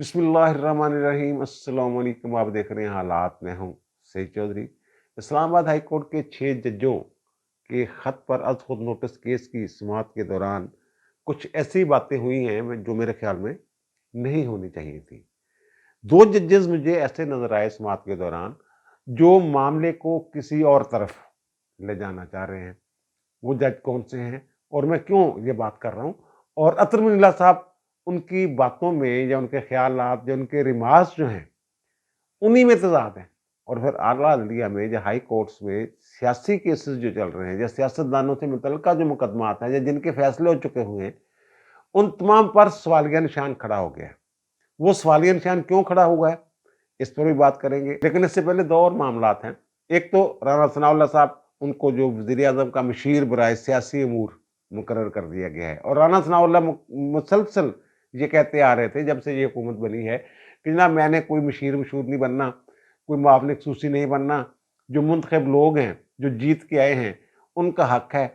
बिस्मिल्लाहिर्रहमानिर्रहीम। अस्सलाम वालेकुम। आप देख रहे हैं हालात, मैं हूँ सईद चौधरी। इस्लामाबाद हाई कोर्ट के 6 जजों के ख़त पर अज खुद नोटिस केस की समाअत के दौरान कुछ ऐसी बातें हुई हैं जो मेरे ख्याल में नहीं होनी चाहिए थी। 2 जजेस मुझे ऐसे नज़र आए समाअत के दौरान जो मामले को किसी और तरफ ले जाना चाह रहे हैं। वो जज कौन से हैं और मैं क्यों ये बात कर रहा हूँ, और अतर मिल्ला साहब उनकी बातों में या उनके ख्यालात या उनके रिमार्क्स जो हैं उन्हीं में तज़ाद है। और फिर आला अदलिया में या हाई कोर्ट्स में सियासी केसेस जो चल रहे हैं या सियासतदानों से मुतल्लिका जो मुकदमात हैं या जिनके फैसले हो चुके हुए हैं, उन तमाम पर सवालिया निशान खड़ा हो गया है। वो सवालिया निशान क्यों खड़ा हुआ है, इस पर भी बात करेंगे। लेकिन इससे पहले 2 और मामलात हैं। एक तो राना सनाउल्लाह साहब, उनको जो वज़ीर-ए-आज़म का मशीर बराए सियासी अमूर मुकर्रर कर दिया गया है, और राना सनाउल्लाह मुसलसल ये कहते आ रहे थे जब से ये हुकूमत बनी है कि जनाब मैंने कोई मशीर-मशहूर नहीं बनना, कोई मुआविन ख़ुसूसी नहीं बनना। जो मुंतखब लोग हैं, जो जीत के आए हैं, उनका हक है,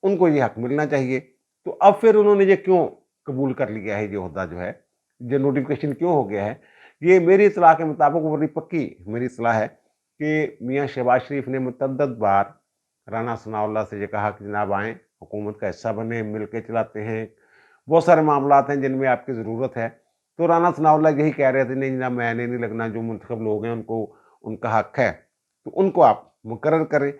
उनको ये हक मिलना चाहिए। तो अब फिर उन्होंने ये क्यों कबूल कर लिया है, ये ओहदा जो है, ये नोटिफ़िकेशन क्यों हो गया है? ये मेरी इत्तला के मुताबिक बड़ी पक्की मेरी इत्तला है कि मियाँ शहबाज शरीफ ने मुतअद्दिद बार राना सनाउल्लाह से ये कहा कि जनाब आएँ, हुकूमत का हिस्सा बनें, मिल के चलाते हैं, बहुत सारे मामलात हैं जिनमें आपकी ज़रूरत है। तो राना सनाउल्लाह यही कह रहे थे, नहीं जनाब मैंने नहीं लगना, जो मुंतखब लोग हैं उनको उनका हक है, तो उनको आप मुकर्रर करें।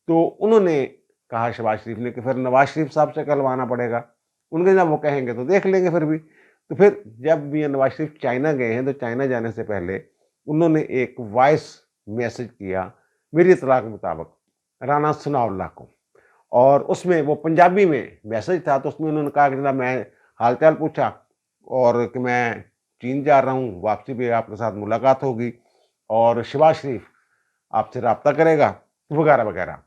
तो उन्होंने कहा शहबाज शरीफ ने कि फिर नवाज़ शरीफ साहब से कहलवाना पड़ेगा। उनके जब वो कहेंगे तो देख लेंगे फिर भी। तो फिर जब मियाँ नवाज़ शरीफ चाइना गए हैं, तो चाइना जाने से पहले उन्होंने एक वॉइस मैसेज किया मेरी इत्तला के मुताबिक राना सनाउल्लाह को, और उसमें वो पंजाबी में मैसेज था। तो उसमें उन्होंने कहा कि जनाब मैं हाल-चाल पूछा और कि मैं चीन जा रहा हूँ, वापसी पे आपके साथ मुलाकात होगी और शहबाज शरीफ आपसे राब्ता करेगा, वगैरह-वगैरह।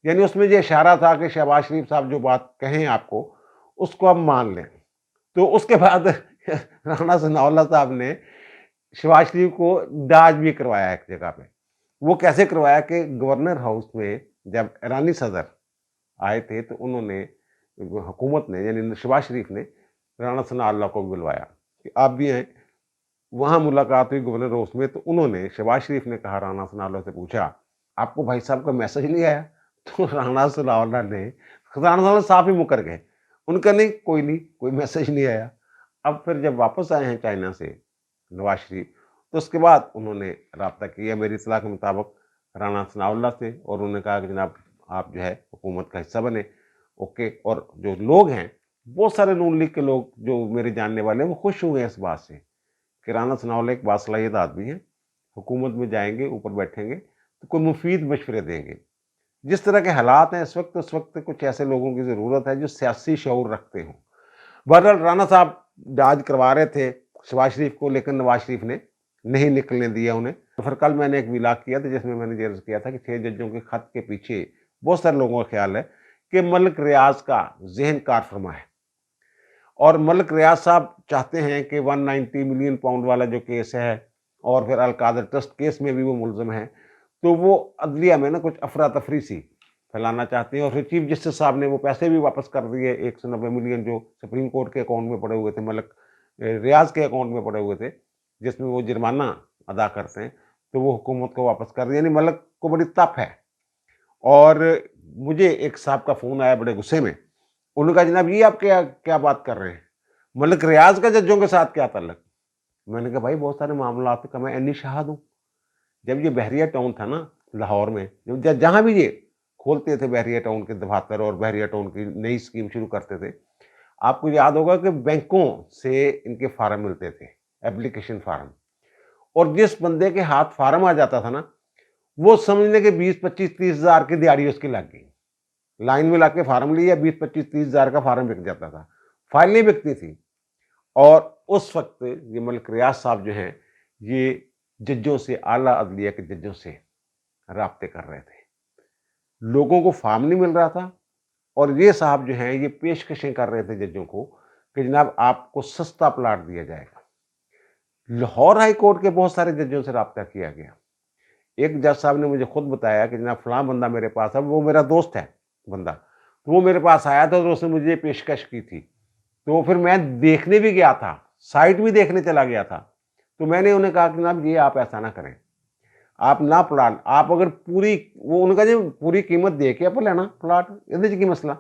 यानी उसमें ये इशारा था कि शहबाज शरीफ साहब जो बात कहें आपको, उसको आप मान लें। तो उसके बाद राना सनाउल्लाह साहब ने शहबाज शरीफ को डाज भी करवाया एक जगह पे। वो कैसे करवाया कि गवर्नर हाउस में जब ईरानी सदर आए थे, तो उन्होंने हुकूमत ने यानी शहबाज शरीफ ने राना सनाउल्लाह को बुलवाया कि आप भी आएँ। वहाँ मुलाकात हुई गवर्नर हाउस में, तो उन्होंने शहबाज शरीफ ने कहा, राना सनाउल्लाह से पूछा, आपको भाई साहब का मैसेज नहीं आया? तो राना सनाउल्लाह साहब ही मुकर गए। उनका नहीं, कोई नहीं, कोई मैसेज नहीं आया। अब फिर जब वापस आए हैं चाइना से नवाज़ शरीफ, तो उसके बाद उन्होंने राब्ता किया मेरी इत्तला के मुताबिक राना सनाउल्लाह से, और उन्होंने कहा कि जनाब आप जो है हुकूमत का हिस्सा बने। ओके। और जो लोग हैं, बहुत सारे नून लीग के लोग जो मेरे जानने वाले हैं, वो खुश हुए हैं इस बात से कि राना सनाउल्लाह एक बासलाहियत आदमी हैं, हुकूमत में जाएँगे, ऊपर बैठेंगे, तो कोई मुफीद मशवरे देंगे। जिस तरह के हालात हैं इस वक़्त, उस वक़्त कुछ ऐसे लोगों की ज़रूरत है जो सियासी शऊर रखते हों। बहरहाल राना साहब डाज करवा रहे थे शहबाज शरीफ को, लेकिन नवाज़ शरीफ ने नहीं निकलने दिया उन्हें। तो फिर कल मैंने एक व्लॉग किया था जिसमें मैंने ये अर्ज़ किया था कि 6 जजों के खत के पीछे बहुत सारे लोगों का ख्याल है कि मलिक रियाज़ का ज़हन कार फरमा है, और मलिक रियाज़ साहब चाहते हैं कि 190 मिलियन पाउंड वाला जो केस है, और फिर अल-कादर ट्रस्ट केस में भी वो मुलज़िम हैं, तो वो अदलिया में ना कुछ अफरा-तफरी सी फैलाना चाहते हैं। और फिर चीफ जस्टिस साहब ने वो पैसे भी वापस कर दिए, 190 मिलियन जो सुप्रीम कोर्ट के अकाउंट में पड़े हुए थे, मलिक रियाज़ के अकाउंट में पड़े हुए थे, जिसमें वो जुर्माना अदा करते हैं, तो वो हुकूमत को वापस कर दिया। यानी मलिक को बड़ी तप है। और मुझे एक साहब का फ़ोन आया बड़े गुस्से में। उन्होंने कहा, जनाब ये आप क्या क्या बात कर रहे हैं? मलिक रियाज़ का जज्जों के साथ क्या ताल्लुक? मैंने कहा, भाई बहुत सारे मामलात का मैं ऐनी शाहिद हूँ। जब ये बहरिया टाउन था ना लाहौर में, जहाँ भी ये खोलते थे बहरिया टाउन के दफातर और बहरिया टाउन की नई स्कीम शुरू करते थे, आपको याद होगा कि बैंकों से इनके फार्म मिलते थे, एप्लीकेशन फार्म। और जिस बंदे के हाथ फार्म आ जाता था ना, वो समझ लें कि 20-25-30 हज़ार की दिहाड़ी उसकी लग गई। लाइन में लाके फार्म लिया, 20-25-30 हज़ार का फार्म बिक जाता था, फाइल नहीं बिकती थी। और उस वक्त ये मलिक रियाज़ साहब जो हैं, ये जज्जों से, आला अदलिया के जज्जों से राब्ते कर रहे थे। लोगों को फार्म नहीं मिल रहा था, और ये साहब जो हैं, ये पेशकशें कर रहे थे जज्जों को कि जनाब आपको सस्ता प्लाट दिया जाएगा। लाहौर हाई कोर्ट के बहुत सारे जज्जों से राब्ता किया गया। एक जज साहब ने मुझे खुद बताया कि जनाब फलां बंदा मेरे पास है, वो मेरा दोस्त है बंदा, तो वो मेरे पास आया था और उसने मुझे पेशकश की थी। तो फिर मैं देखने भी गया था, साइट भी देखने चला गया था। تو मैंने उन्हें कहा कि जनाब ये आप ऐसा ना करें, आप ना प्लाट, आप अगर पूरी, वो उनका जो पूरी कीमत दे के आप लेना प्लाट, ये की मसला।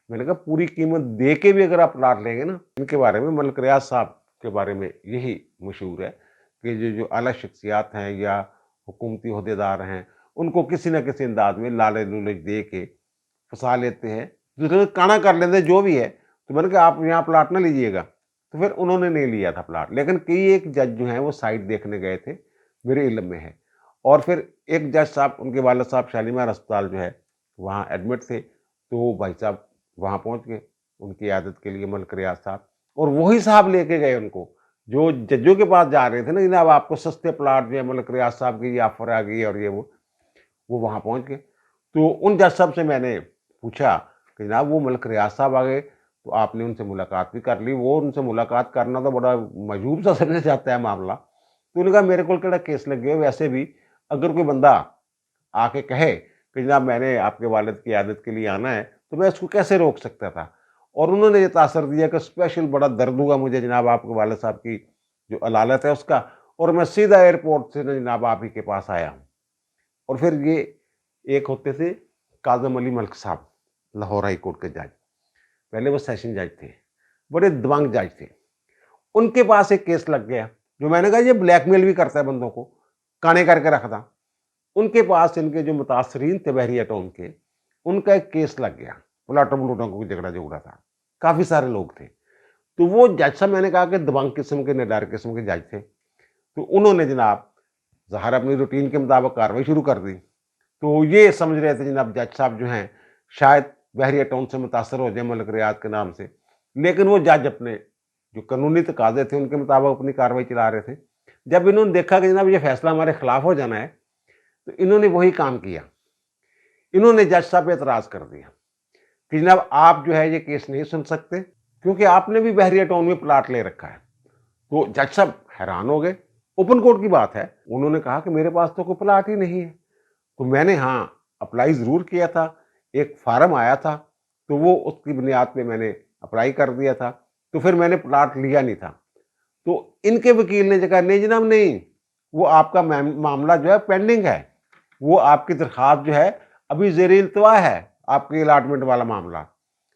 मैंने कहा पूरी कीमत दे के भी अगर आप प्लाट लेंगे ना, इनके बारे में मलिक रियाज साहब के बारे में यही मशहूर है कि जो आला शख्सियात हैं या हुकूमती ओहदेदार हैं, उनको किसी न किसी अंदाज में लालच लूलच दे के फंसा लेते हैं, दूसरे काना कर लेते हैं, जो भी है। तो मैंने कहा आप यहाँ प्लाट ना लीजिएगा, तो फिर उन्होंने नहीं लिया था प्लाट। लेकिन कई एक जज जो हैं वो साइट देखने गए थे, मेरे इल्म में है। और फिर एक जज साहब, उनके वालिद साहब शालीमार अस्पताल जो है वहाँ एडमिट थे, तो भाई साहब वहाँ पहुँच गए उनकी इयादत के लिए, मलिक रियाज साहब, और वही साहब लेके गए उनको, जो जजों के पास जा रहे थे ना, जनाब आपको सस्ते प्लाट जो है मलिक रियाज साहब की ये ऑफर आ गई और ये वो वहाँ पहुँच गए। तो उन जज साहब से मैंने पूछा कि जनाब वो मलिक रियाज साहब आ गए, तो आपने उनसे मुलाकात भी कर ली, वो उनसे मुलाकात करना तो बड़ा मजबूब सा समझा जाता है मामला। तो उन्होंने कहा मेरे को केड़ा केस लगे हुए, वैसे भी अगर कोई बंदा आके कहे कि जनाब मैंने आपके वालिद की इयादत के लिए आना है, तो मैं उसको कैसे रोक सकता था। और उन्होंने ये तासर दिया कि स्पेशल बड़ा दर्द हुआ मुझे जनाब आपके वालिद साहब की जो अलालत है उसका, और मैं सीधा एयरपोर्ट से ना जनाब आप ही के पास आया हूँ। और फिर ये एक होते थे काज़म अली मलिक साहब, लाहौर हाई कोर्ट के जज, पहले वो सेशन जज थे, बड़े दबंग जज थे। उनके पास एक केस लग गया, जो मैंने कहा ये ब्लैकमेल भी करता है बंदों को, काने करके रखता। उनके पास इनके जो मुतासरीन थे बहरिया टाउन के, उनका एक केस लग गया, प्लाटों प्लूटों को झगड़ा झगड़ा था, काफ़ी सारे लोग थे। तो वो जज साहब, मैंने कहा कि दबंग किस्म के, निडर किस्म के जज थे। तो उन्होंने जनाब ज़ाहिर अपनी रूटीन के मुताबिक कार्रवाई शुरू कर दी। तो ये समझ रहे थे जनाब जज साहब जो हैं शायद बहरिया टाउन से मुतासर हो जाए मलिक रियाज के नाम से, लेकिन वो जज अपने जो कानूनी तकाजे थे उनके मुताबिक अपनी कार्रवाई चला रहे थे। जब इन्होंने देखा कि जनाब ये फैसला हमारे खिलाफ हो जाना है, तो इन्होंने वही काम किया। इन्होंने जज साहब पे एतराज़ कर दिया कि जनाब आप जो है ये केस नहीं सुन सकते, क्योंकि आपने भी बहरिया टाउन में प्लाट ले रखा है। तो जज साहब हैरान हो गए, ओपन कोर्ट की बात है। उन्होंने कहा कि मेरे पास तो कोई प्लाट ही नहीं है। तो मैंने हाँ अप्लाई ज़रूर किया था, एक फार्म आया था, तो वो उसकी बुनियाद पे मैंने अप्लाई कर दिया था, तो फिर मैंने प्लाट लिया नहीं था। तो इनके वकील ने कहा नहीं जनाब नहीं, वो आपका मामला जो है पेंडिंग है, वो आपकी दरख्वास्त जो है अभी ज़ेरे इल्तवा है, आपके अलाटमेंट वाला मामला,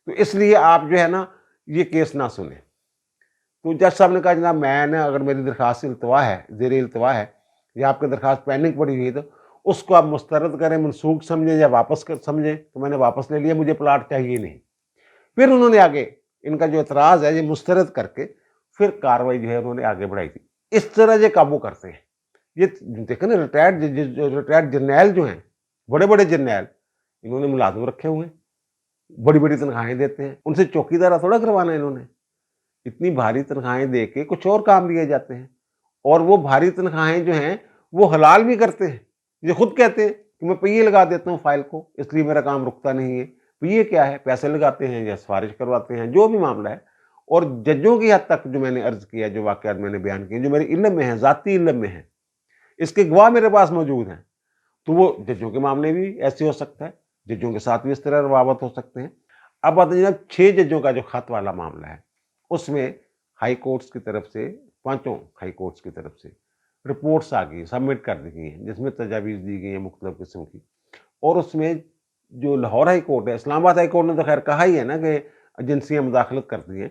तो इसलिए आप जो है ना ये केस ना सुने। तो जज साहब ने कहा जनाब मैंने, अगर मेरी दरख्वास्त इल्तवा है, ज़ेरे इल्तवा है, या आपकी दरख्वास्त पेंडिंग पड़ी हुई है, तो उसको आप मुस्तरद करें, मनसूख समझें या वापस कर समझें। तो मैंने वापस ले लिया, मुझे प्लाट चाहिए नहीं। फिर उन्होंने आगे इनका जो एतराज़ है ये मुस्तरद करके फिर कार्रवाई जो है उन्होंने आगे बढ़ाई थी। इस तरह ये काबू करते हैं। ये देखें ना, रिटायर्ड जर्नैल जो हैं, बड़े बड़े जर्नैल, इन्होंने मुलाजिम रखे हुए हैं, बड़ी बड़ी तनख्वाहें देते हैं, उनसे चौकीदारा थोड़ा करवाना है इन्होंने। इतनी भारी तनख्वाहें दे के कुछ और काम लिए जाते हैं, और वो भारी तनख्वाहें जो हैं वो हलाल भी करते हैं। ये खुद कहते हैं कि मैं पहिए लगा देता हूँ फाइल को, इसलिए मेरा काम रुकता नहीं है। पहिए क्या है, पैसे लगाते हैं या सिफारिश करवाते हैं, जो भी मामला है। और जजों की हद तक जो मैंने अर्ज किया, जो वाकयात मैंने बयान किए, जो मेरे इल्म में है, ज़ाती इल्म में है, इसके गवाह मेरे पास मौजूद हैं, तो वो जजों के मामले भी ऐसे हो सकता है, जजों के साथ भी इस तरह रवावत हो सकते हैं। अब आते हैं जनाब 6 जजों का जो खत वाला मामला है, उसमें हाई कोर्ट्स की तरफ से, पांचों हाई कोर्ट्स की तरफ से रिपोर्ट्स आ गई, सबमिट कर दी गई हैं, जिसमें तजावीज़ दी गई हैं मुख्तलिफ किस्म की। और उसमें जो लाहौर हाई कोर्ट है, इस्लामाबाद हाई कोर्ट ने तो खैर कहा ही है ना कि एजेंसियाँ मुदाखलत करती हैं,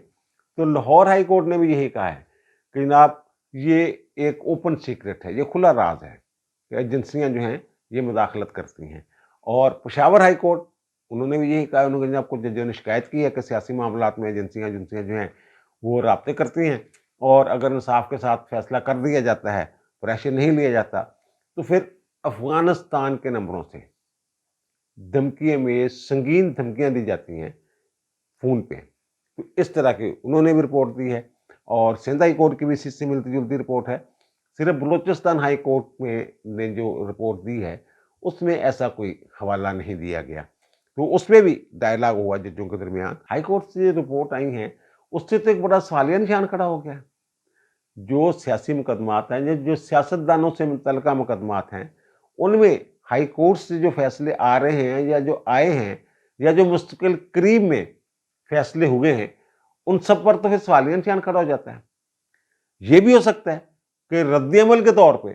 तो लाहौर हाई कोर्ट ने भी यही कहा है कि जनाब ये एक ओपन सीक्रेट है, ये खुला राज है कि एजेंसियाँ जो हैं ये मुदाखलत करती हैं। और पेशावर हाई कोर्ट, उन्होंने भी यही कहा, उन्होंने जनाब कुछ जजों ने शिकायत की है कि सियासी मामलात में एजेंसियाँ जो हैं वो राब्ते करती हैं, और अगर इंसाफ के साथ फैसला कर दिया जाता है, प्रेशर नहीं लिया जाता, तो फिर अफ़गानिस्तान के नंबरों से धमकियाँ में संगीन धमकियाँ दी जाती हैं फ़ोन पे। तो इस तरह की उन्होंने भी रिपोर्ट दी है, और सिंध हाई कोर्ट की भी इसी से मिलती जुलती रिपोर्ट है। सिर्फ बलूचिस्तान हाई कोर्ट में ने जो रिपोर्ट दी है उसमें ऐसा कोई हवाला नहीं दिया गया, तो उसमें भी डायलॉग हुआ जजों के दरमियान। हाई कोर्ट से जो रिपोर्ट आई हैं उससे तो एक बड़ा सवालिया निशान खड़ा हो गया। जो सियासी मुकदमात हैं, जो सियासतदानों से मुतल्लिका मुकदमात हैं, उनमें हाई कोर्ट से जो फैसले आ रहे हैं या जो आए हैं या जो मुस्तकिल करीब में फैसले हुए हैं, उन सब पर तो फिर सवालिया निशान खड़ा हो जाता है। ये भी हो सकता है کہ رد عمل کے طور پہ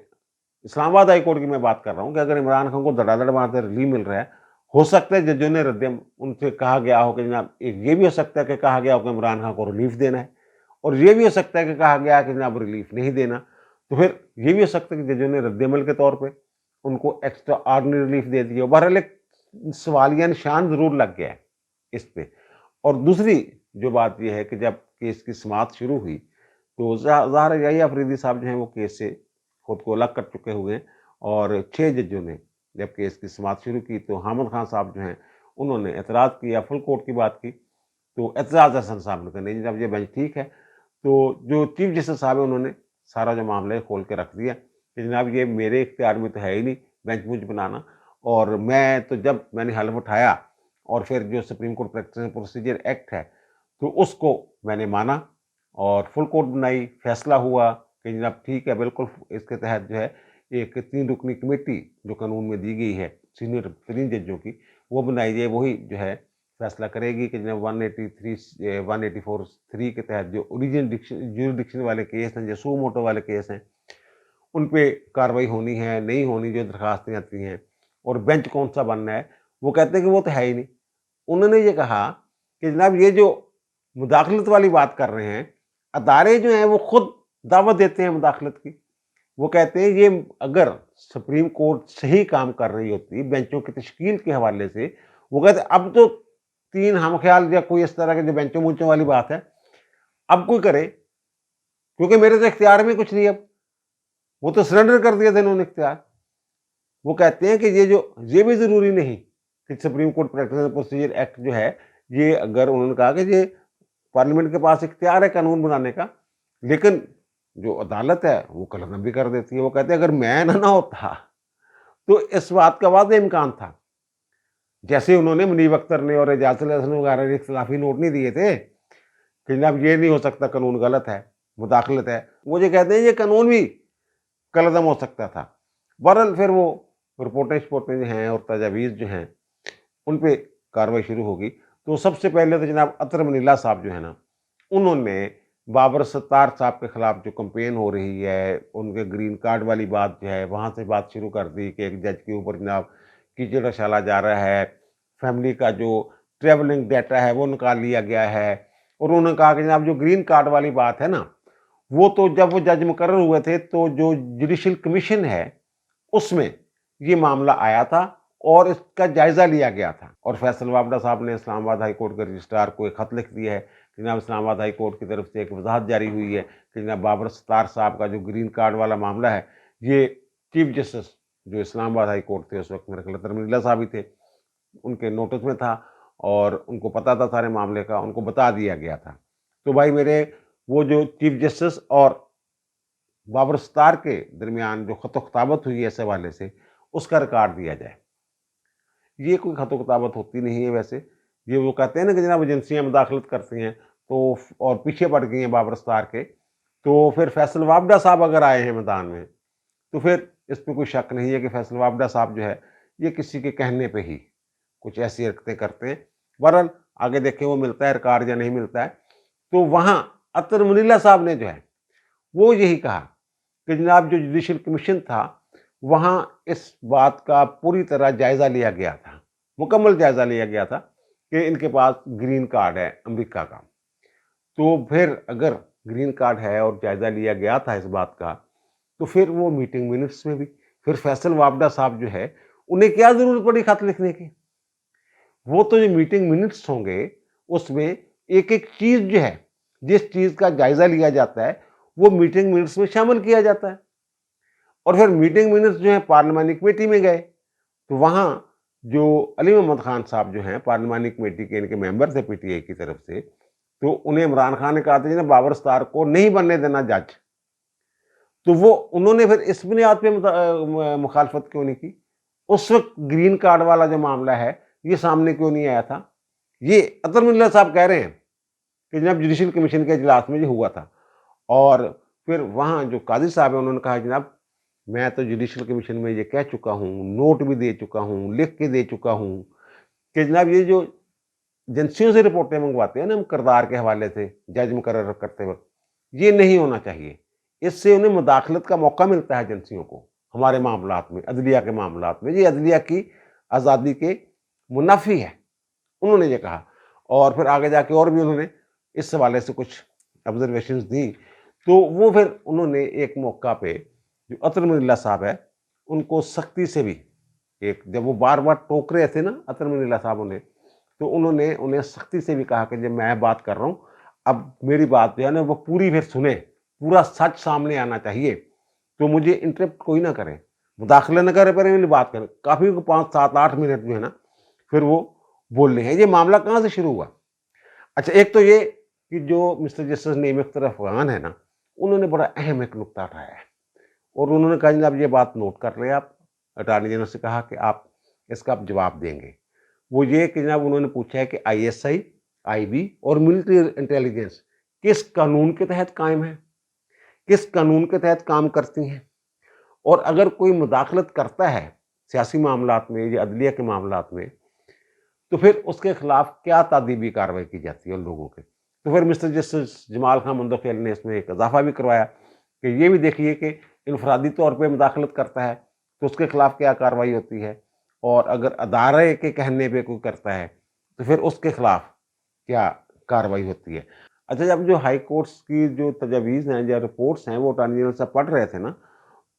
اسلام آباد ہائی کورٹ کی میں بات کر رہا ہوں کہ اگر عمران خان کو دڑا دڑ مارتے ریلیف مل رہا ہے، ہو سکتا ہے ججوں نے ان سے کہا گیا ہو کہ جناب یہ بھی ہو سکتا ہے کہ کہا گیا ہو کہ عمران خان کو ریلیف دینا ہے، اور یہ بھی ہو سکتا ہے کہ کہا گیا کہ جناب ریلیف نہیں دینا، تو پھر یہ بھی ہو سکتا ہے کہ ججوں نے رد عمل کے طور پہ ان کو ایکسٹرا آرڈنری ریلیف دے دیا. بہرحال ایک سوالیہ نشان ضرور لگ گیا ہے اس پہ. اور دوسری جو بات یہ ہے کہ جب کیس کی سماعت شروع ہوئی تو ظاہر یہی افریدی صاحب جو ہیں وہ کیس سے خود کو الگ کر چکے ہوئے ہیں، اور 6 ججوں نے جب کیس کی سماعت شروع کی تو حامد خان صاحب جو ہیں انہوں نے اعتراض کیا، فل کورٹ کی بات کی. تو اعتراض حسن صاحب نے کہا نہیں جناب یہ بینچ ٹھیک ہے. تو جو چیف جسٹس صاحب ہیں انہوں نے سارا جو معاملہ ہے کھول کے رکھ دیا کہ جناب یہ میرے اختیار میں تو ہے ہی نہیں بینچ مجھ بنانا، اور میں تو جب میں نے حلف اٹھایا اور پھر جو supreme court practice procedure act ہے تو اس کو میں نے مانا اور فل کورٹ بنائی. فیصلہ ہوا کہ جناب ٹھیک ہے بالکل اس کے تحت جو ہے ایک 3 رکنی کمیٹی جو قانون میں دی گئی ہے سینئر ترین ججوں کی وہ بنائی جائے، وہی جو ہے فیصلہ کرے گی کہ جناب 184(3) کے تحت جو اوریجن جوریڈکشن والے کیس ہیں، جو سو موٹو والے کیس ہیں، ان پہ کارروائی ہونی ہے نہیں ہونی، جو درخواستیں آتی ہیں، اور بینچ کون سا بننا ہے. وہ کہتے ہیں کہ وہ تو ہے ہی نہیں. انہوں نے یہ کہا کہ جناب یہ جو مداخلت والی بات کر رہے ہیں، ادارے جو ہیں وہ خود دعوت دیتے ہیں مداخلت کی. وہ کہتے ہیں یہ اگر سپریم کورٹ صحیح کام کر رہی ہوتی بینچوں کی تشکیل کے حوالے سے، وہ کہتے ہیں اب تو 3 ہم خیال یا کوئی اس طرح کے جو بینچوں مونچوں والی بات ہے اب کوئی کرے، کیونکہ میرے تو اختیار میں کچھ نہیں، اب وہ تو سرنڈر کر دیا تھا انہوں نے اختیار. وہ کہتے ہیں کہ یہ بھی ضروری نہیں کہ supreme court practice and procedure act جو ہے یہ اگر انہوں نے کہا کہ یہ پارلیمنٹ کے پاس اختیار ہے قانون بنانے کا، لیکن جو عدالت ہے وہ قلم بھی کر دیتی ہے. وہ کہتے ہیں اگر میں نہ ہوتا تو اس بات کا واضح امکان تھا، جیسے انہوں نے منیب اختر نے اور اعجاز الحسن وغیرہ نے اختلافی نوٹ نہیں دیے تھے کہ جناب یہ نہیں ہو سکتا قانون غلط ہے مداخلت ہے. وہ یہ کہتے ہیں یہ قانون بھی کالعدم ہو سکتا تھا. بہرحال پھر وہ رپورٹیں جو ہیں اور تجاویز جو ہیں ان پہ کارروائی شروع ہوگی. تو سب سے پہلے تو جناب اطہر منیلہ صاحب جو ہے نا انہوں نے بابر ستار صاحب کے خلاف جو کمپین ہو رہی ہے ان کے گرین کارڈ والی بات جو ہے وہاں سے بات شروع کر دی کہ ایک جج کے اوپر جناب کیچڑ ڈالا جا رہا ہے، فیملی کا جو ٹریولنگ ڈیٹا ہے وہ نکال لیا گیا ہے. اور انہوں نے کہا کہ جناب جو گرین کارڈ والی بات ہے نا وہ تو جب وہ جج مقرر ہوئے تھے تو جو جوڈیشل کمیشن ہے اس میں یہ معاملہ آیا تھا اور اس کا جائزہ لیا گیا تھا. اور فیصل وابڈہ صاحب نے اسلام آباد ہائی کورٹ کے رجسٹرار کو ایک خط لکھ دیا ہے کہ جناب اسلام آباد ہائی کورٹ کی طرف سے ایک وضاحت جاری ہوئی ہے کہ جناب بابر ستار صاحب کا جو گرین کارڈ والا معاملہ ہے یہ چیف جسٹس جو اسلام آباد ہائی کورٹ تھے اس وقت میرے خیال اطہر منیلہ صاحب ہی تھے ان کے نوٹس میں تھا اور ان کو پتا تھا سارے معاملے کا، ان کو بتا دیا گیا تھا. تو بھائی میرے وہ جو چیف جسٹس اور بابر ستار کے درمیان جو خط و خطابت ہوئی اس حوالے سے اس کا ریکارڈ دیا جائے. یہ کوئی خط و خطابت ہوتی نہیں ہے ویسے، یہ وہ کہتے ہیں نا کہ جناب ایجنسیاں مداخلت کرتی ہیں تو اور پیچھے پڑ گئی ہیں بابر ستار کے، تو پھر فیصل وابڈہ صاحب اگر آئے ہیں میدان میں تو پھر اس پہ کوئی شک نہیں ہے کہ فیصل وابڈہ صاحب جو ہے یہ کسی کے کہنے پہ ہی کچھ ایسی حرکتیں کرتے ہیں. بہرحال آگے دیکھیں وہ ملتا ہے ریکارڈ یا نہیں ملتا ہے. تو وہاں اطہر منیلہ صاحب نے جو ہے وہ یہی کہا کہ جناب جو جوڈیشل کمیشن تھا وہاں اس بات کا پوری طرح جائزہ لیا گیا تھا، مکمل جائزہ لیا گیا تھا کہ ان کے پاس گرین کارڈ ہے امریکہ کا. تو پھر اگر گرین کارڈ ہے اور جائزہ لیا گیا تھا اس بات کا تو پھر وہ میٹنگ منٹس میں بھی پھر فیصل وابڈہ صاحب جو ہے انہیں کیا ضرورت پڑی خط لکھنے کی؟ وہ تو جو میٹنگ منٹس ہوں گے اس میں ایک ایک چیز جو ہے جس چیز کا جائزہ لیا جاتا ہے وہ میٹنگ منٹس میں شامل کیا جاتا ہے. اور پھر میٹنگ منٹس جو ہیں پارلیمانی کمیٹی میں گئے تو وہاں جو علی محمد خان صاحب جو ہیں پارلیمانی کمیٹی کے ان کے ممبر تھے پی ٹی آئی کی طرف سے، تو انہیں عمران خان نے کہا تھا جناب بابر ستار کو نہیں بننے دینا جج. تو وہ انہوں نے پھر اس بنیاد پہ مخالفت کیوں نہیں کی؟ اس وقت گرین کارڈ والا جو معاملہ ہے یہ سامنے کیوں نہیں آیا تھا؟ یہ اطہر منیلہ صاحب کہہ رہے ہیں کہ جناب جوڈیشل کمیشن کے اجلاس میں یہ ہوا تھا. اور پھر وہاں جو قاضی صاحب ہیں انہوں نے کہا جناب میں تو جوڈیشل کمیشن میں یہ کہہ چکا ہوں، نوٹ بھی دے چکا ہوں، لکھ کے دے چکا ہوں کہ جناب یہ جو ایجنسیوں سے رپورٹیں منگواتے ہیں نا ہم کردار کے حوالے سے جج مقرر کرتے وقت یہ نہیں ہونا چاہیے. اس سے انہیں مداخلت کا موقع ملتا ہے ایجنسیوں کو ہمارے معاملات میں، عدلیہ کے معاملات میں، یہ عدلیہ کی آزادی کے منافی ہے، انہوں نے یہ کہا۔ اور پھر آگے جا کے اور بھی انہوں نے اس حوالے سے کچھ آبزرویشنز دی، تو وہ پھر انہوں نے ایک موقع پہ جو عطر من اللہ صاحب ہے ان کو سختی سے بھی، ایک جب وہ بار بار ٹوک رہے تھے نا عطر من اللہ صاحب تو انہوں نے انہیں سختی سے بھی کہا کہ جب میں بات کر رہا ہوں اب میری بات جو ہے نا وہ پوری پھر سنیں، پورا سچ سامنے آنا چاہیے، تو مجھے انٹرپٹ کوئی نہ کرے، مداخلہ نہ کرے، پہلے میری بات کرے۔ کافی 5 7 8 منٹ جو ہے نا پھر وہ بول رہے ہیں۔ یہ معاملہ کہاں سے شروع ہوا؟ اچھا، ایک تو یہ کہ جو مسٹر جسٹس نعیم اختر افغان ہے نا، انہوں نے بڑا اہم ایک نقطہ اٹھایا ہے، اور انہوں نے کہا جناب یہ بات نوٹ کر لیں آپ۔ اٹارنی جنرل سے کہا کہ آپ اس کا آپ جواب دیں گے۔ وہ یہ کہ جناب انہوں نے پوچھا ہے کہ I S I, I B اور ملٹری انٹیلیجنس کس قانون کے تحت قائم ہے، کس قانون کے تحت کام کرتی ہیں، اور اگر کوئی مداخلت کرتا ہے سیاسی معاملات میں یا عدلیہ کے معاملات میں تو پھر اس کے خلاف کیا تعدیبی کارروائی کی جاتی ہے ان لوگوں کے۔ تو پھر مسٹر جسٹس جمال خان مندوخیل نے اس میں ایک اضافہ بھی کروایا کہ یہ بھی دیکھیے کہ انفرادی طور پہ مداخلت کرتا ہے تو اس کے خلاف کیا کارروائی ہوتی ہے، اور اگر ادارے کے کہنے پہ کوئی کرتا ہے تو پھر اس کے خلاف کیا کارروائی ہوتی ہے۔ اچھا، جب جو ہائی کورٹس کی جو تجاویز ہیں یا رپورٹس ہیں وہ اٹارنی جنرل سے پڑھ رہے تھے نا،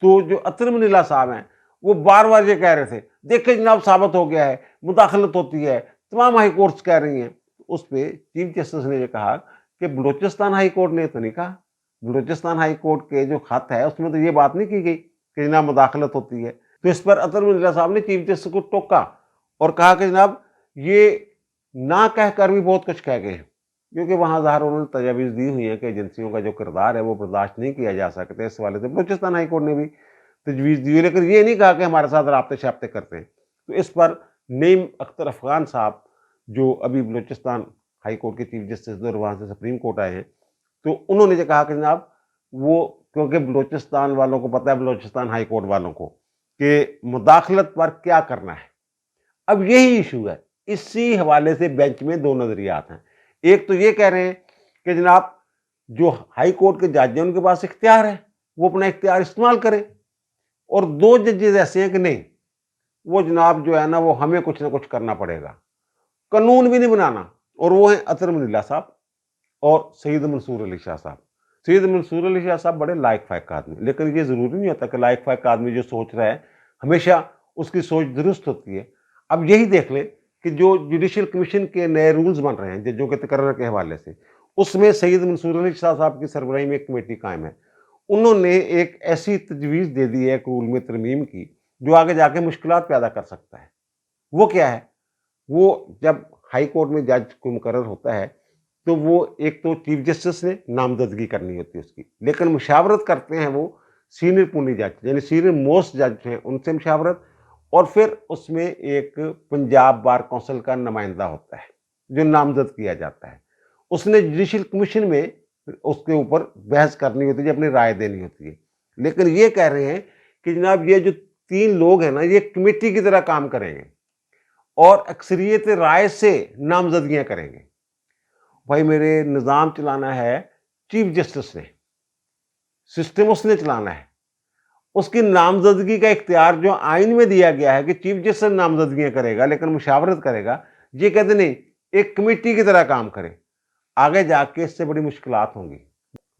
تو جو عطر من اللہ صاحب ہیں وہ بار بار یہ کہہ رہے تھے دیکھیں جناب ثابت ہو گیا ہے، مداخلت ہوتی ہے، تمام ہائی کورٹس کہہ رہی ہیں۔ اس پہ چیف جسٹس نے یہ کہا کہ بلوچستان ہائی کورٹ نے تو نہیں کہا، بلوچستان ہائی کورٹ کے جو خط ہے اس میں تو یہ بات نہیں کی گئی کہ جناب مداخلت ہوتی ہے۔ تو اس پر عطر من اللہ صاحب نے چیف جسٹس کو ٹوکا اور کہا کہ جناب یہ نہ کہہ کر بھی بہت کچھ کہہ گئے ہیں، کیونکہ وہاں ظاہر انہوں نے تجاویز دی ہوئی ہیں کہ ایجنسیوں کا جو کردار ہے وہ برداشت نہیں کیا جا سکتا۔ اس حوالے سے بلوچستان ہائی کورٹ نے بھی تجویز دی ہوئی، لیکن یہ نہیں کہا کہ ہمارے ساتھ رابطے شابطے کرتے ہیں۔ تو اس پر نعیم اختر افغان صاحب جو ابھی بلوچستان ہائی کورٹ کے چیف جسٹس اور وہاں سے سپریم کورٹ آئے ہیں، تو انہوں نے یہ کہا کہ جناب وہ کیونکہ بلوچستان والوں کو پتہ ہے، بلوچستان ہائی کورٹ والوں کو، کہ مداخلت پر کیا کرنا ہے۔ اب یہی ایشو ہے، اسی حوالے سے بینچ میں دو نظریات ہیں۔ ایک تو یہ کہہ رہے ہیں کہ جناب جو ہائی کورٹ کے جج ہیں ان کے پاس اختیار ہے، وہ اپنا اختیار استعمال کریں، اور دو ججز ایسے ہیں کہ نہیں، وہ جناب جو ہے نا وہ ہمیں کچھ نہ کچھ کرنا پڑے گا، قانون بھی نہیں بنانا، اور وہ ہیں عطر من اللہ صاحب اور سید منصور علی شاہ صاحب۔ سید منصور علی شاہ صاحب بڑے لائق فائق آدمی، لیکن یہ ضروری نہیں ہوتا کہ لائق فائق آدمی جو سوچ رہا ہے ہمیشہ اس کی سوچ درست ہوتی ہے۔ اب یہی دیکھ لیں کہ جو جوڈیشل کمیشن کے نئے رولز بن رہے ہیں ججوں کے تقرر کے حوالے سے، اس میں سید منصور علی شاہ صاحب کی سربراہی میں ایک کمیٹی قائم ہے۔ انہوں نے ایک ایسی تجویز دے دی ہے ایک رول میں ترمیم کی جو آگے جا کے مشکلات پیدا کر سکتا ہے۔ وہ کیا ہے؟ وہ جب ہائی کورٹ میں جج کو مقرر ہوتا ہے تو وہ ایک تو چیف جسٹس نے نامزدگی کرنی ہوتی ہے اس کی، لیکن مشاورت کرتے ہیں وہ سینئر پونی جج یعنی سینئر موسٹ جج ہیں ان سے مشاورت، اور پھر اس میں ایک پنجاب بار کونسل کا نمائندہ ہوتا ہے جو نامزد کیا جاتا ہے، اس نے جوڈیشل کمیشن میں اس کے اوپر بحث کرنی ہوتی ہے، اپنی رائے دینی ہوتی ہے۔ لیکن یہ کہہ رہے ہیں کہ جناب یہ جو 3 لوگ ہیں نا یہ کمیٹی کی طرح کام کریں گے اور اکثریت رائے سے نامزدگیاں کریں گے۔ بھائی میرے نظام چلانا ہے چیف جسٹس نے، سسٹم اس نے چلانا ہے، اس کی نامزدگی کا اختیار جو آئین میں دیا گیا ہے کہ چیف جسٹس نامزدگیاں کرے گا لیکن مشاورت کرے گا، یہ کہتے نہیں ایک کمیٹی کی طرح کام کرے۔ آگے جا کے اس سے بڑی مشکلات ہوں گی،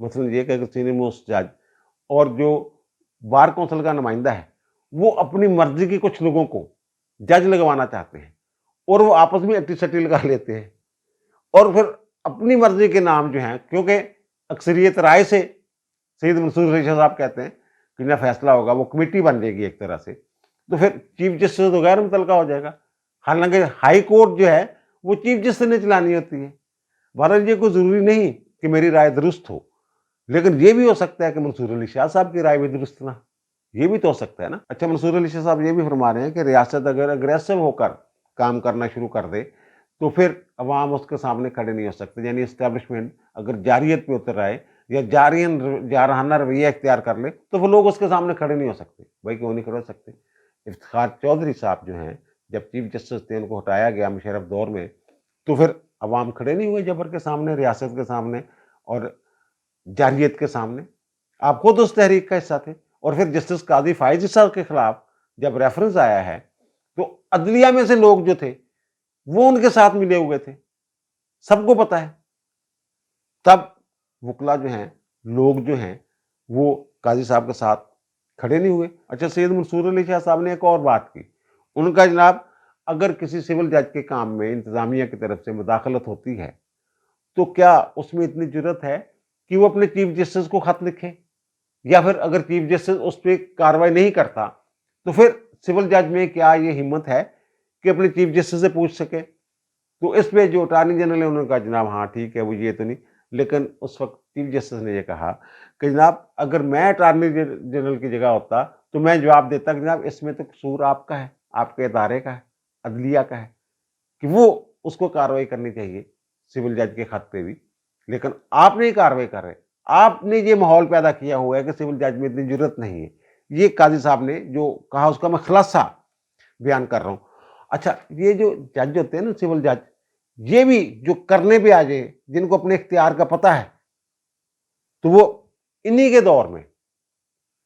مثلا یہ کہ سینئر موسٹ جج اور جو بار کونسل کا نمائندہ ہے وہ اپنی مرضی کی کچھ لوگوں کو جج لگوانا چاہتے ہیں اور وہ آپس میں اٹی سٹی لگا لیتے ہیں، اور پھر اپنی مرضی کے نام جو ہیں، کیونکہ اکثریت رائے سے سید منصور علی شاہ صاحب کہتے ہیں کہ نہ فیصلہ ہوگا، وہ کمیٹی بن جائے گی ایک طرح سے، تو پھر چیف جسٹس تو غیر متعلقہ ہو جائے گا، حالانکہ ہائی کورٹ جو ہے وہ چیف جسٹس نے چلانی ہوتی ہے۔ بہرحال یہ کوئی ضروری نہیں کہ میری رائے درست ہو، لیکن یہ بھی ہو سکتا ہے کہ منصور علی شاہ صاحب کی رائے بھی درست نہ، یہ بھی تو ہو سکتا ہے نا۔ اچھا، منصور علی شاہ صاحب یہ بھی فرما رہے ہیں کہ ریاست اگر اگریسو ہو کر کام کرنا شروع کر دے تو پھر عوام اس کے سامنے کھڑے نہیں ہو سکتے، یعنی اسٹیبلشمنٹ اگر جاریت پہ اتر آئے یا جارحانہ رویہ اختیار کر لے تو وہ لوگ اس کے سامنے کھڑے نہیں ہو سکتے۔ بھائی کیوں نہیں کھڑے ہو سکتے؟ افتخار چودھری صاحب جو ہیں جب چیف جسٹس تھے ان کو ہٹایا گیا مشرف دور میں، تو پھر عوام کھڑے نہیں ہوئے جبر کے سامنے، ریاست کے سامنے اور جاریت کے سامنے۔ आप खुद उस तहरीक का हिस्सा थे। और फिर जस्टिस काजी फाइज साहब के खिलाफ जब रेफरेंस आया है तो अदलिया में से लोग जो थे वो उनके साथ मिले हुए थे, सबको पता है। तब वकला जो हैं, लोग जो हैं, वो काजी साहब के साथ खड़े नहीं हुए। अच्छा, सैयद मंसूर अली शाह साहब ने एक और बात की, उनका जनाब अगर किसी सिविल जज के काम में इंतजामिया की तरफ से मुदाखलत होती है तो क्या उसमें इतनी जरूरत है कि वो अपने चीफ जस्टिस को खत लिखे, या फिर अगर चीफ जस्टिस उस पर कार्रवाई नहीं करता तो फिर सिविल जज में क्या ये हिम्मत है कि अपने चीफ जस्टिस से पूछ सके। तो इस पे जो अटॉर्नी जनरल है उन्होंने कहा जनाब हाँ ठीक है, वो ये तो नहीं। लेकिन उस वक्त चीफ जस्टिस ने ये कहा कि जनाब अगर मैं अटॉर्नी जनरल की जगह होता तो मैं जवाब देता कि जनाब इसमें तो कसूर आपका है, आपके इदारे का है, अदलिया का है, कि वो उसको कार्रवाई करनी चाहिए सिविल जज के खत पे भी। लेकिन आप नहीं कार्रवाई कर रहे, आपने ये माहौल पैदा किया हुआ है कि सिविल जज में इतनी जरूरत नहीं है। ये काजी साहब ने जो कहा उसका मैं खुलासा बयान कर रहा हूं। अच्छा, ये जो जज होते हैं ना सिविल जज, ये भी जो करने पे आ जाए, जिनको अपने इख्तियार का पता है, तो वो इन्हीं के दौर में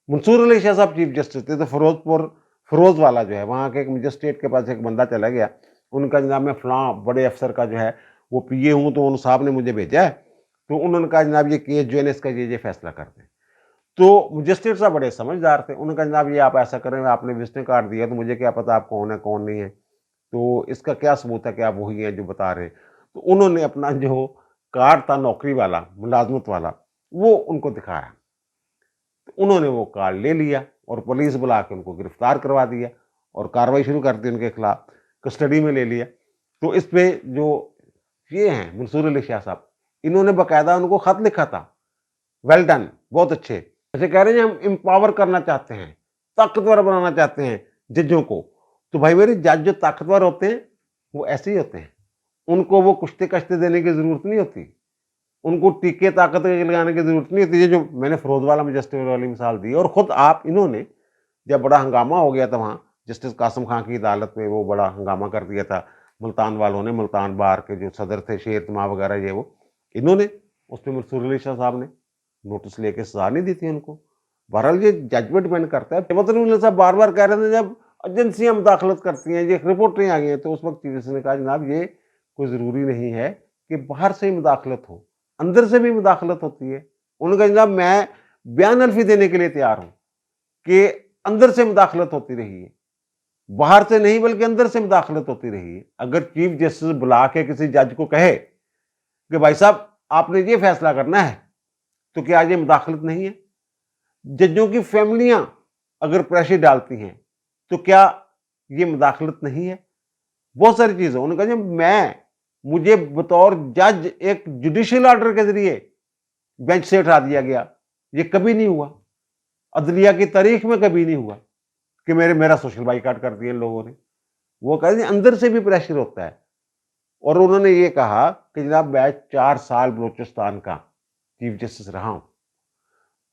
मंसूर अली शाह साहब चीफ जस्टिस थे तो फरोज वाला जो है वहां के एक मजिस्ट्रेट के पास एक बंदा चला गया, उनका जनाब मैं फलां बड़े अफसर का जो है वो पीए हूं, तो उन साहब ने मुझे भेजा है, तो उन्होंने कहा जनाब ये केस जो है इसका ये फैसला कर दें। तो मजिस्ट्रेट साहब बड़े समझदार थे, उन्होंने कहा जनाब ये आप ऐसा करें, आपने विजिटिंग कार्ड दिया तो मुझे क्या पता आप कौन है कौन नहीं है, तो इसका क्या सबूत है कि आप वही हैं जो बता रहे हैं। तो उन्होंने अपना जो कार्ड था नौकरी वाला, मुलाजमत वाला, वो उनको दिखाया। तो उन्होंने वो कार्ड ले लिया और पुलिस बुला के उनको गिरफ्तार करवा दिया और कार्रवाई शुरू कर दी उनके खिलाफ, कस्टडी में ले लिया। तो इस पे जो ये हैं मंसूर अली शाह साहब, इन्होंने बाकायदा उनको खत लिखा था, वेल डन, बहुत अच्छे। ऐसे कह रहे हैं हम एम्पावर करना चाहते हैं, ताकतवर बनाना चाहते हैं जजों को। तो भाई मेरे जज जो ताकतवर होते हैं वो ऐसे ही होते हैं, उनको वो कुश्ते कश्ते देने की जरूरत नहीं होती, उनको टीके ताकत लगाने की जरूरत नहीं होती। ये जो मैंने फरोज वाला मजिस्ट्रेट वाली मिसाल दी, और खुद आप इन्होंने जब बड़ा हंगामा हो गया था वहाँ जस्टिस कासिम खान की अदालत में, वो बड़ा हंगामा कर दिया था मुल्तान वालों ने, मुल्तान बार के जो सदर थे शेर तमा वगैरह, ये वो इन्होंने उसमें मंसूर अली शाह साहब ने नोटिस लेके सजा नहीं दी थी उनको। बहरहाल ये जजमेंट डिपेंड करता है। मतलब साहब बार बार कह रहे थे जब एजेंसियां मुदाखलत करती हैं, ये रिपोर्टें आ गई हैं, तो उस वक्त चीफ जस्टिस ने कहा जनाब ये कोई ज़रूरी नहीं है कि बाहर से ही मुदाखलत हो, अंदर से भी मुदाखलत होती है। उन्होंने कहा जनाब मैं बयान अल्फी देने के लिए तैयार हूं कि अंदर से मुदाखलत होती रही है, बाहर से नहीं बल्कि अंदर से मुदाखलत होती रही है। अगर चीफ जस्टिस बुला के किसी जज को कहे कि भाई साहब आपने ये फैसला करना है, तो क्या ये मुदाखलत नहीं है? जजों की फैमिलियां अगर प्रेशर डालती हैं तो क्या ये मुदाखलत नहीं है? बहुत सारी चीजें उन्होंने कहा मुझे बतौर जज एक जुडिशियल ऑर्डर के जरिए बेंच से उठा दिया गया, ये कभी नहीं हुआ, अदलिया की तारीख में कभी नहीं हुआ कि मेरा सोशल बाइकाट कर दिया लोगों ने। वो कहते हैं अंदर से भी प्रेशर होता है। और उन्होंने ये कहा कि जनाब मैं 4 साल बलूचिस्तान का चीफ जस्टिस रहा हूं,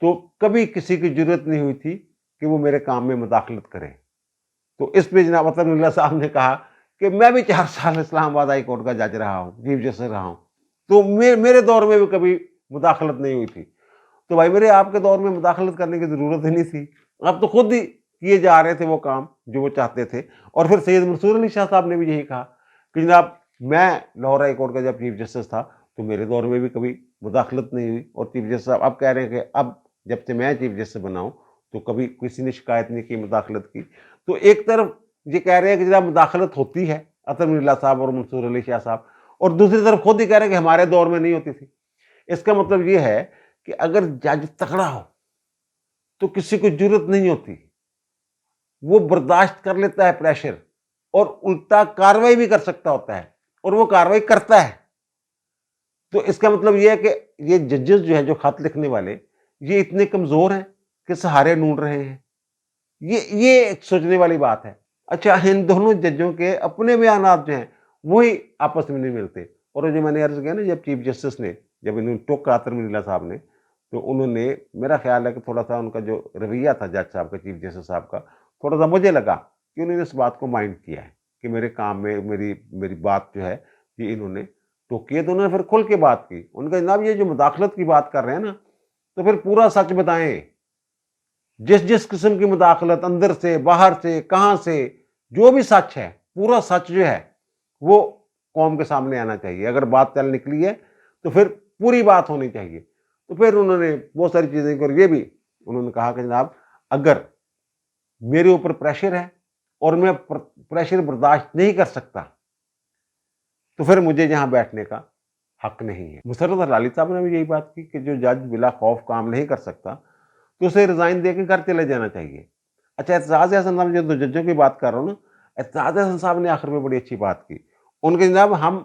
तो कभी किसी की जरूरत नहीं हुई थी कि वो मेरे काम में मुदाखलत करे। तो इस पे जनाब अतनुल्लाह साहब ने कहा कि मैं भी 4 साल इस्लामाबाद हाई कोर्ट का जज रहा हूँ, चीफ जस्टिस रहा हूँ, तो मेरे दौर में भी कभी मुदाखलत नहीं हुई थी। तो भाई मेरे आपके दौर में मुदाखलत करने की ज़रूरत ही नहीं थी, आप तो खुद ही किए जा रहे थे वो काम जो वो चाहते थे। और फिर सैयद मंसूर अली शाह साहब ने भी यही कहा कि जनाब मैं लाहौर हाई कोर्ट का जब चीफ जस्टिस था तो मेरे दौर में भी कभी मुदाखलत नहीं हुई। और चीफ जस्टिस साहब अब कह रहे हैं कि अब जब से मैं चीफ जस्टिस बना हूं तो कभी किसी ने शिकायत नहीं की मुदाखलत की। तो एक तरफ ये कह रहे हैं कि जनाब मुदाखलत होती है अतनुल्लाह साहब और मंसूर अली शाह साहब, और दूसरी तरफ खुद ही कह रहे हैं कि हमारे दौर में नहीं होती थी। इसका मतलब ये है कि अगर जज तगड़ा हो तो किसी को जरूरत नहीं होती, वो बर्दाश्त कर लेता है प्रेशर और उल्टा कार्रवाई भी कर सकता होता है, और वो कार्रवाई करता है। तो इसका मतलब ये है कि ये जजेस जो है जो खत लिखने वाले, ये इतने कमजोर हैं कि सहारे ढूंढ रहे हैं। ये एक सोचने वाली बात है। अच्छा, इन दोनों जजों के अपने बयानात जो हैं वही आपस में नहीं मिलते। और जो मैंने अर्ज किया ना, जब चीफ जस्टिस ने जब इन्होंने टोका अतनुल्लाह साहब ने, तो उन्होंने, मेरा ख्याल है कि थोड़ा सा उनका जो रवैया था जज साहब का, चीफ जस्टिस साहब का, थोड़ा सा मुझे लगा कि उन्होंने इस बात को माइंड किया है कि मेरे काम में मेरी मेरी बात जो है ये इन्होंने टोकी है। तो उन्होंने फिर खुल के बात की। उनका जनाब ये जो मुदाखलत की बात कर रहे हैं ना, تو پھر پورا سچ بتائیں. جس قسم کی مداخلت اندر سے باہر سے کہاں سے جو بھی سچ ہے پورا سچ جو ہے وہ قوم کے سامنے آنا چاہیے. اگر بات چل نکلی ہے تو پھر پوری بات ہونی چاہیے. تو پھر انہوں نے بہت ساری چیزیں اور یہ بھی انہوں نے کہا کہ جناب اگر میرے اوپر پریشر ہے اور میں پریشر برداشت نہیں کر سکتا تو پھر مجھے یہاں بیٹھنے کا حق نہیں ہے. مسرت ہلالی صاحب نے بھی یہی بات کی کہ جو جج بلا خوف کام نہیں کر سکتا تو اسے ریزائن دے کے گھر چلے جانا چاہیے. اچھا اعتزاز احسن صاحب جو دو ججوں کی بات کر رہا ہوں نا, اعتزاز احسن صاحب نے آخر میں بڑی اچھی بات کی. ان کے جناب ہم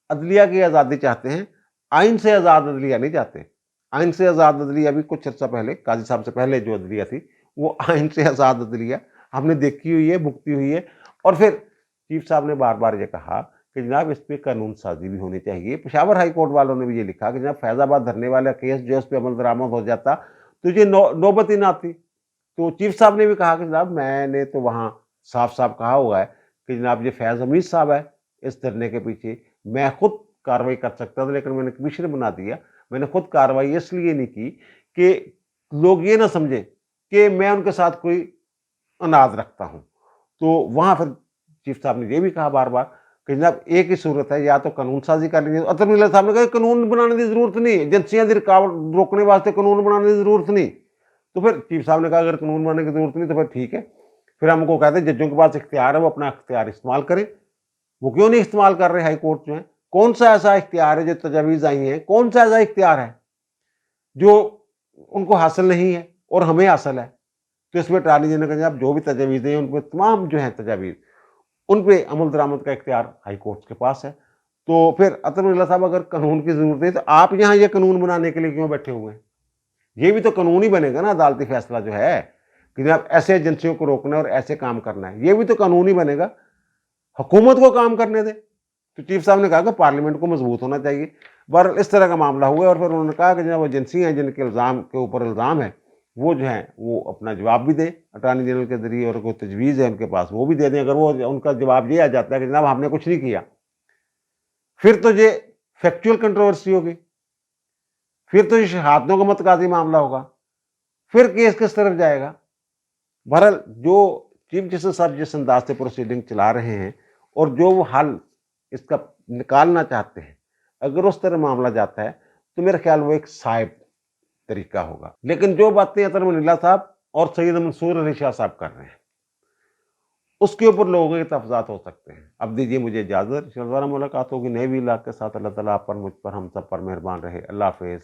عدلیہ کی آزادی چاہتے ہیں, آئین سے آزاد عدلیہ نہیں چاہتے. آئین سے آزاد عدلیہ بھی کچھ عرصہ پہلے قاضی صاحب سے پہلے جو عدلیہ تھی وہ آئین سے آزاد عدلیہ ہم نے دیکھی ہوئی ہے, بھگتی ہوئی ہے. اور پھر چیف صاحب نے بار بار یہ کہا کہ جناب اس پہ قانون سازی بھی ہونی چاہیے. پشاور ہائی کورٹ والوں نے بھی یہ لکھا کہ جناب فیض آباد دھرنے والا کیس جو اس پہ عمل درآمد ہو جاتا تو یہ نوبت ہی نہ آتی. تو چیف صاحب نے بھی کہا کہ جناب میں نے تو وہاں صاف صاف کہا ہوا ہے کہ جناب یہ فیض حمید صاحب ہے اس دھرنے کے پیچھے, میں خود کاروائی کر سکتا تھا لیکن میں نے کمشنر بنا دیا. میں نے خود کاروائی اس لیے نہیں کی کہ لوگ یہ نہ سمجھیں کہ میں ان کے ساتھ کوئی اناز رکھتا ہوں. تو وہاں پھر چیف صاحب نے یہ بھی کہا بار بار کہ جناب ایک ہی صورت ہے, یا تو قانون سازی کر لیجیے. اطہر اللہ صاحب نے کہا قانون بنانے کی ضرورت نہیں, ایجنسیاں دی رکاوٹ روکنے واسطے قانون بنانے کی ضرورت نہیں. تو پھر چیف صاحب نے کہا اگر قانون بنانے کی ضرورت نہیں تو پھر ٹھیک ہے, پھر ہم کو کہتے ہیں ججوں کے پاس اختیار ہے وہ اپنا اختیار استعمال کریں. وہ کیوں نہیں استعمال کر رہے ہائی کورٹ جو ہے؟ کون سا ایسا اختیار ہے جو تجاویز آئی ہیں, کون سا ایسا اختیار ہے جو ان کو حاصل نہیں ہے اور ہمیں حاصل ہے؟ تو اس میں اٹارنی جنرل کا جناب جو بھی تجاویزیں ہیں ان پہ تمام جو ہیں تجاویز ان پہ عمل درآمد کا اختیار ہائی کورٹ کے پاس ہے. تو پھر اطہر اللہ صاحب اگر قانون کی ضرورت ہے تو آپ یہاں یہ قانون بنانے کے لیے کیوں بیٹھے ہوئے ہیں؟ یہ بھی تو قانون ہی بنے گا نا عدالتی فیصلہ جو ہے کہ جناب ایسے ایجنسیوں کو روکنا ہے اور ایسے کام کرنا ہے, یہ بھی تو قانون ہی بنے گا. حکومت کو کام کرنے دے. تو چیف صاحب نے کہا کہ پارلیمنٹ کو مضبوط ہونا چاہیے. بہرحال اس طرح کا معاملہ ہوا اور پھر انہوں نے کہا کہ جناب وہ ایجنسی ہیں جن کے الزام کے اوپر الزام ہے وہ جو ہیں وہ اپنا جواب بھی دیں اٹارنی جنرل کے ذریعے, اور کوئی تجویز ہے ان کے پاس وہ بھی دے دیں. اگر وہ ان کا جواب یہ آ جاتا ہے کہ جناب ہم نے کچھ نہیں کیا, پھر تو یہ فیکچوئل کنٹروورسی ہوگی, پھر تو یہ شہادتوں کا متقاضی معاملہ ہوگا, پھر کیس کس طرف جائے گا. بہرحال جو چیف جسٹس صاحب جس انداز سے پروسیڈنگ چلا رہے ہیں اور جو وہ حل اس کا نکالنا چاہتے ہیں, اگر اس طرح معاملہ جاتا ہے تو میرا خیال وہ ایک صائب طریقہ ہوگا. لیکن جو باتیں اطہر اللہ صاحب اور سید منصور علی شاہ صاحب کر رہے ہیں اس کے اوپر لوگوں کے تفضات ہو سکتے ہیں. اب دیجیے مجھے اجازت, دوبارہ ملاقات ہوگی نئے ویلاگ کے ساتھ. اللہ تعالیٰ آپ پر, مجھ پر, ہم سب پر مہربان رہے. اللہ حافظ.